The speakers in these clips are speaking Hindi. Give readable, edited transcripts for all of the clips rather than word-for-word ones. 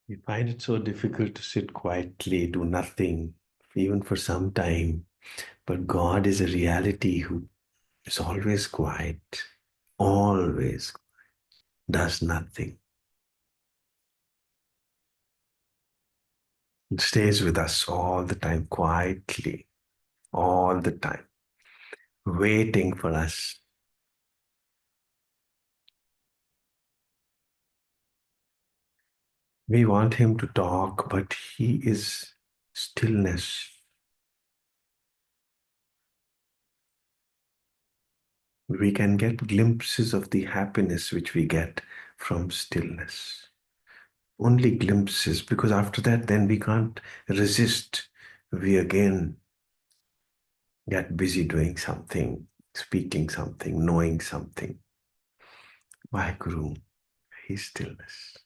We find it so difficult to sit quietly, do nothing, even for some time. But God is a reality who is always quiet, always does nothing, and stays with us all the time, quietly, all the time, waiting for us. We want Him to talk, but He is stillness. We can get glimpses of the happiness which we get from stillness. Only glimpses, because after that, then we can't resist. We again get busy doing something, speaking something, knowing something. Why, Guru? He's stillness.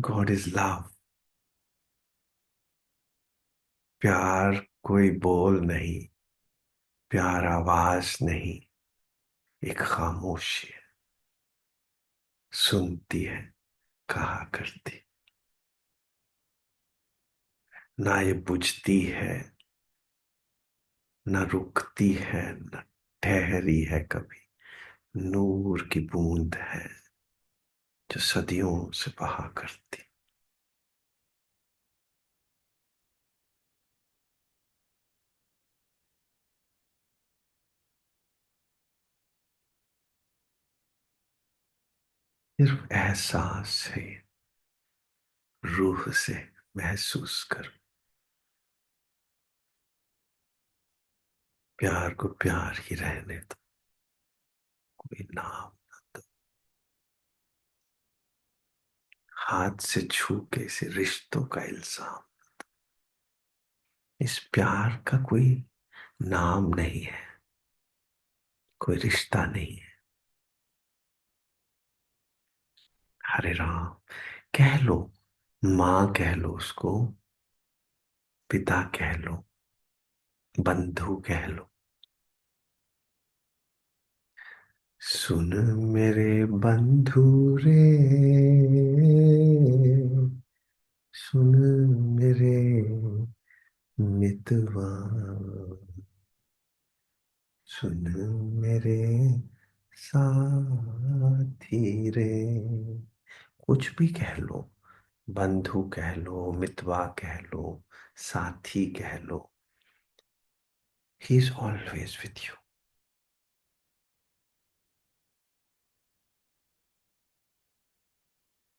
God is love. प्यार कोई बोल नहीं, प्यार आवाज नहीं, एक खामोशी है, सुनती है, कहा करती, ना ये बुझती है, न रुकती है, न ठहरी है कभी, नूर की बूंद है जो सदियों से बहा करती। सिर्फ एहसास है, रूह से महसूस कर, प्यार को प्यार ही रहने दो, कोई नाम न दो, हाथ से छू के इसे रिश्तों का इल्जाम। इस प्यार का कोई नाम नहीं है, कोई रिश्ता नहीं है। हरे राम, कह लो, माँ कह लो उसको, पिता कह लो, बंधु कह लो। सुन मेरे बंधु रे, सुन मेरे मितवा, सुन मेरे साथी रे। कुछ भी कह लो, बंधु कह लो, मितवा कह लो, साथी कह लो, he is always with you,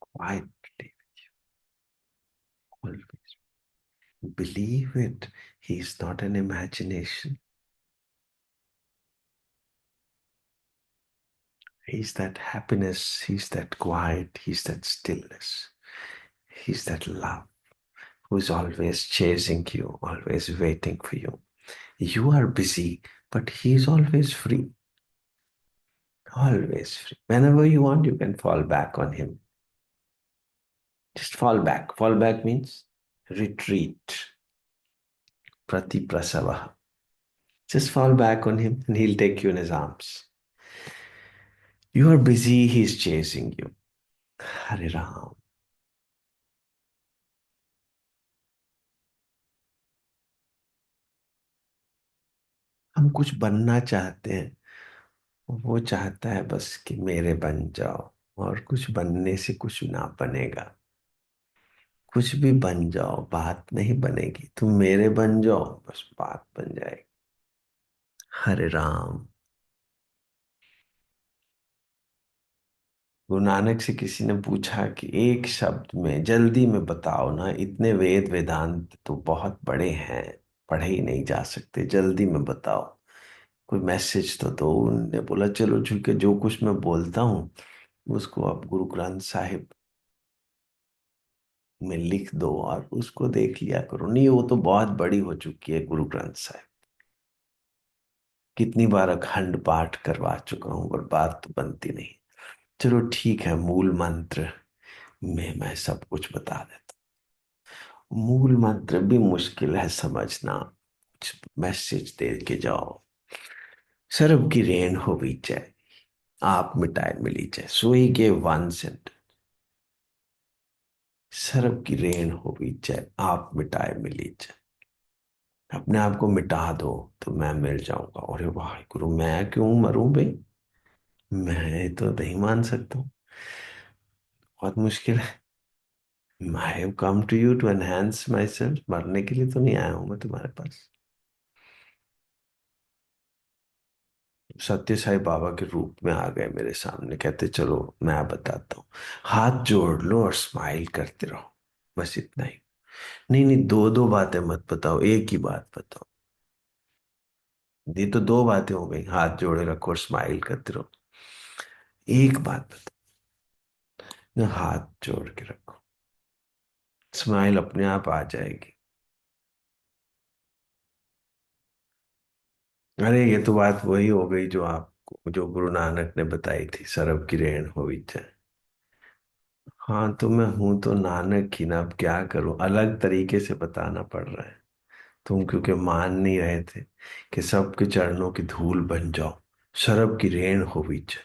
quietly, always. Believe it, he is not an imagination. He's that happiness, he's that quiet, he's that stillness, he's that love who is always chasing you, always waiting for you. You are busy, but he is always free, always free. Whenever you want, you can fall back on him. Just fall back. Fall back means retreat, pratiprasava. Just fall back on him and he'll take you in his arms. You are busy, he's chasing you. Hare Ram. हम कुछ बनना चाहते हैं, वो चाहता है बस कि मेरे बन जाओ, और कुछ बनने से कुछ ना बनेगा। कुछ भी बन जाओ, बात नहीं बनेगी। तुम मेरे बन जाओ, बस बात बन जाएगी। हरे राम। गुरु नानक से किसी ने पूछा कि एक शब्द में जल्दी में बताओ ना, इतने वेद वेदांत तो बहुत बड़े हैं, पढ़े ही नहीं जा सकते, जल्दी में बताओ, कोई मैसेज तो दो। उन्होंने बोला चलो ठीक है, जो कुछ मैं बोलता हूँ उसको आप गुरु ग्रंथ साहिब में लिख दो और उसको देख लिया करो। नहीं, वो तो बहुत बड़ी हो चुकी है गुरु ग्रंथ साहिब, कितनी बार अखंड पाठ करवा चुका हूं, पर बात तो बनती नहीं। चलो ठीक है, मूल मंत्र में मैं सब कुछ बता देता हूँ। मूल मंत्र भी मुश्किल है समझना, मैसेज दे के जाओ। सरब की रेन हो जाए, आप मिटाए मिली जाए, सो ही गेव वन सेंटेंस, सरब की रेण हो चाहे आप मिटाए मिली जाए। अपने आप को मिटा दो तो मैं मिल जाऊंगा। अरे वाह गुरु, मैं क्यों मरूं भाई? मैं तो नहीं मान सकता हूँ। बहुत मुश्किल है। I have come to you to enhance myself. मरने के लिए तो नहीं आया हूं मैं तुम्हारे पास। सत्य साई बाबा के रूप में आ गए मेरे सामने, कहते चलो मैं बताता हूँ। हाथ जोड़ लो और स्माइल करते रहो, बस इतना ही। नहीं नहीं, दो दो बातें मत बताओ, एक ही बात बताओ। ये तो दो बातें हो गई, हाथ जोड़े रखो और स्माइल करते रहो। एक बात बताओ, हाथ जोड़ के रखो, स्माइल अपने आप आ जाएगी। अरे ये तो बात वही हो गई जो आपको, जो गुरु नानक ने बताई थी, सरब की रेण हो जाए। हाँ तो मैं हूं तो नानक ही ना, अब क्या करूं, अलग तरीके से बताना पड़ रहा है। तुम क्योंकि मान नहीं रहे थे कि सबके चरणों की धूल बन जाओ, शरब की रेण हो बीच,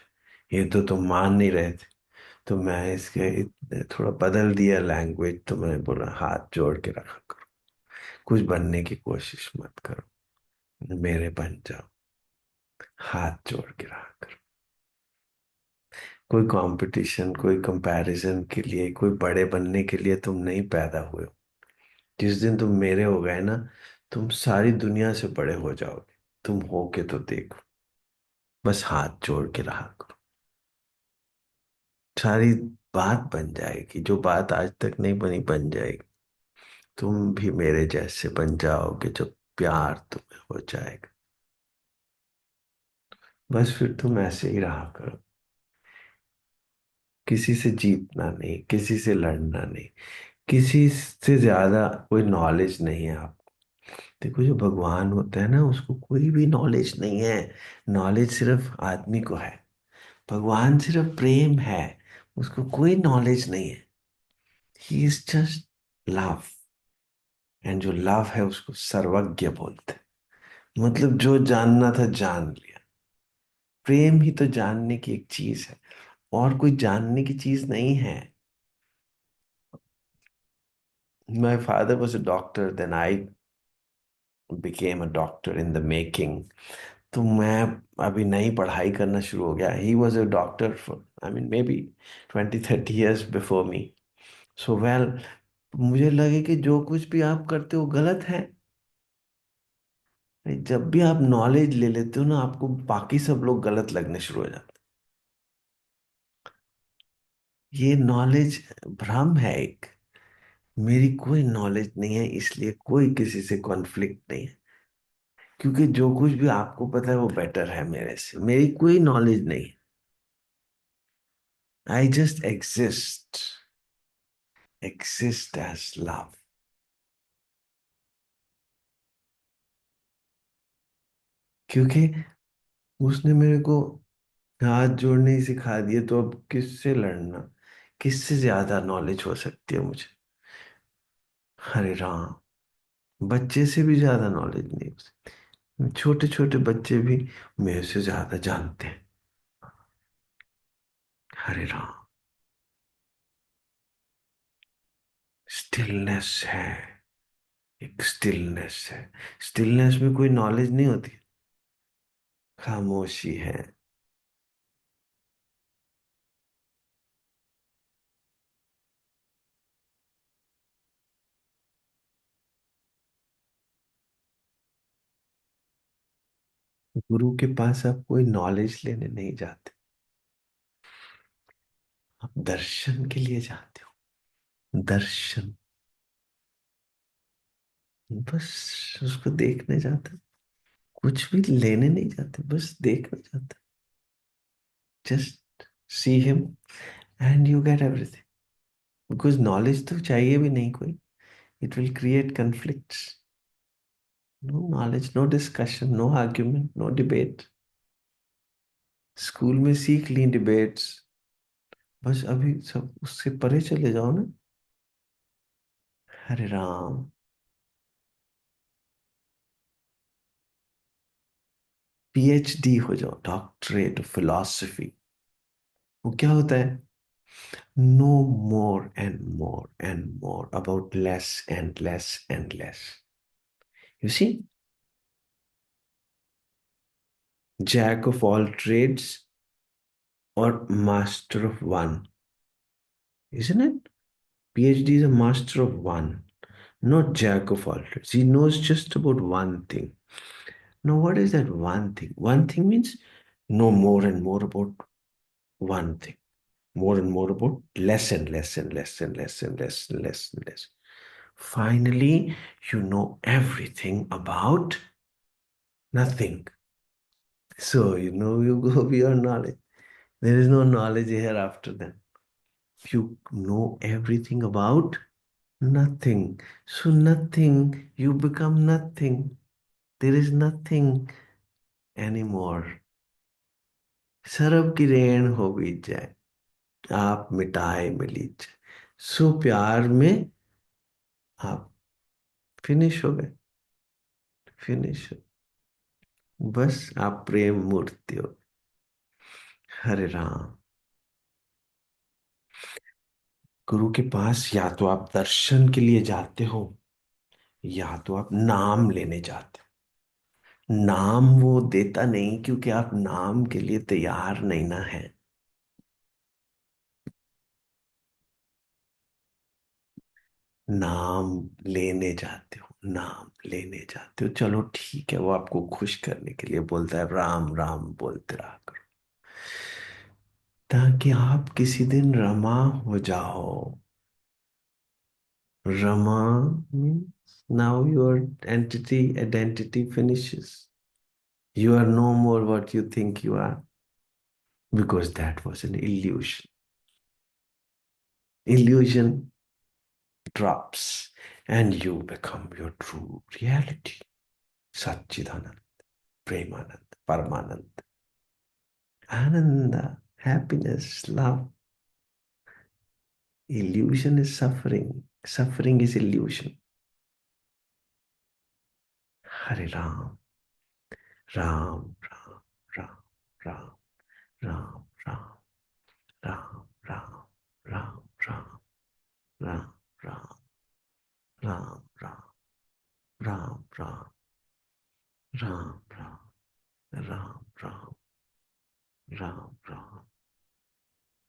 ये तो तुम मान नहीं रहे थे। तो मैं थोड़ा बदल दिया लैंग्वेज, तो मैंने बोला हाथ जोड़ के रखा करो, कुछ बनने की कोशिश मत करो, मेरे बन जाओ, हाथ जोड़ के रखा करो। कोई कंपटीशन, कोई कंपैरिजन के लिए, कोई बड़े बनने के लिए तुम नहीं पैदा हुए हो। जिस दिन तुम मेरे हो गए ना, तुम सारी दुनिया से बड़े हो जाओगे। तुम हो के तो देखो, बस हाथ जोड़ के रहा करो, सारी बात बन जाएगी। जो बात आज तक नहीं बनी बन जाएगी। तुम भी मेरे जैसे बन जाओगे जब प्यार तुम्हें हो जाएगा। बस फिर तुम ऐसे ही रहा करो, किसी से जीतना नहीं, किसी से लड़ना नहीं, किसी से ज्यादा कोई नॉलेज नहीं है आपको। देखो जो भगवान होता है ना, उसको कोई भी नॉलेज नहीं है। नॉलेज सिर्फ आदमी को है। भगवान सिर्फ प्रेम है, उसको कोई नॉलेज नहीं है। He is just love. And जो लव है उसको सर्वज्ञ बोलते हैं। मतलब जो जानना था जान लिया। प्रेम ही तो जानने की एक चीज है, और कोई जानने की चीज नहीं है। My father was a doctor, then I became a doctor in the making. तो मैं अभी नई पढ़ाई करना शुरू हो गया। He was a doctor for, I mean may be 20-30 years before me. So well, मुझे लगे कि जो कुछ भी आप करते हो गलत है। जब भी आप नॉलेज ले लेते हो ना, आपको बाकी सब लोग गलत लगने शुरू हो जाते हैं। ये नॉलेज भ्रम है एक। मेरी कोई नॉलेज नहीं है, इसलिए कोई किसी से कॉन्फ्लिक्ट नहीं है। क्योंकि जो कुछ भी आपको पता है वो बेटर है मेरे से। मेरी कोई नॉलेज नहीं। I just exist, exist as love. क्योंकि उसने मेरे को हाथ जोड़ने ही सिखा दिए, तो अब किससे लड़ना? किससे ज्यादा नॉलेज हो सकती है मुझे? हरे राम, बच्चे से भी ज्यादा नॉलेज नहीं हो सकती। छोटे छोटे बच्चे भी मेरे से ज्यादा जानते हैं। हरे राम, स्टिलनेस है, एक स्टिलनेस है। स्टिलनेस में कोई नॉलेज नहीं होती, खामोशी है। गुरु के पास आप कोई नॉलेज लेने नहीं जाते, आप दर्शन के लिए जाते हो। दर्शन, बस उसको देखने जाते हो। कुछ भी लेने नहीं जाते, बस देखने जाते हो। Just see him and you get everything. Because knowledge तो चाहिए भी नहीं कोई। It will create conflicts. No knowledge, no discussion, no argument, no debate. School में सीख ली डिबेट्स, बस अभी सब उससे परे चले जाओ ना। हरे राम, PhD हो जाओ, डॉक्टरेट ऑफ फिलोसफी। वो क्या होता है? No more and more and more about less and less and less. You see, jack of all trades or master of one, isn't it? PhD is a master of one, not jack of all trades. He knows just about one thing. Now, what is that one thing? One thing means know more and more about one thing, more and more about less and less and less and less and less and less and less. Finally, you know everything about nothing. So, you go beyond knowledge. There is no knowledge hereafter then. You know everything about nothing. So, nothing, you become nothing. There is nothing anymore. सरब की रेण हो भी जाए आप मिटाए मिली जाए सो प्यार में आप फिनिश हो गए फिनिश बस आप प्रेम मूर्ति हो हरे राम गुरु के पास या तो आप दर्शन के लिए जाते हो या तो आप नाम लेने जाते हो नाम वो देता नहीं क्योंकि आप नाम के लिए तैयार नहीं ना है नाम लेने जाते हो नाम लेने जाते हो चलो ठीक है वो आपको खुश करने के लिए बोलता है राम राम बोलते रहा करो ताकि आप किसी दिन रमा हो जाओ Rama means now your identity finishes. You are no more what you think you are because that was an illusion. Illusion drops and you become your true reality. Satchidanand, Premanand, Paramanand, Ananda, happiness, love. Illusion is suffering. Suffering is illusion. Hare Ram, Ram, Ram, Ram, Ram, Ram, Ram. Ram, Ram, Ram, Ram, Ram, Ram, Ram, Ram, Ram, Ram, Ram, Ram, Ram, Ram, Ram,